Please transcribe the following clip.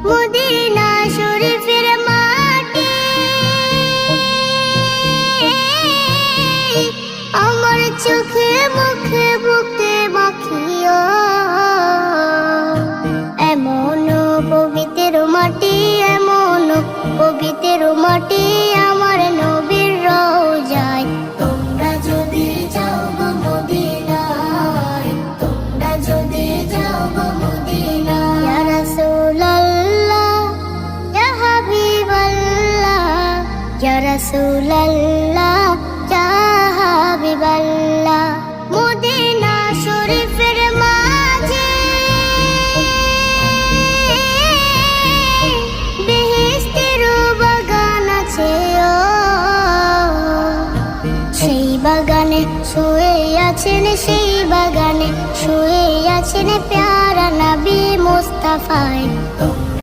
Medina শরীফের মাটি আমার চোখে মুখে বুকে মাখিও। এমন পবিত্র মাটি, এমন পবিত্র মাটি আমার নবীর রওজায়। তোমরা যদি যাও গো মদিনায়, তোমরা যদি যাও গো মদিনায়। ইয়া রাসূলুল্লাহ, ইয়া হাবিবাল্লাহ, ইয়া রাসূলুল্লাহ, ইয়া হাবিবাল্লাহ। মদিনা শরীফের মাঝে বেহেশতের বাগান আছে ও। সেই বাগানে শুয়ে আছেন, সেই বাগানে শুয়ে আছেন প্যারা নবী মুস্তাফায়।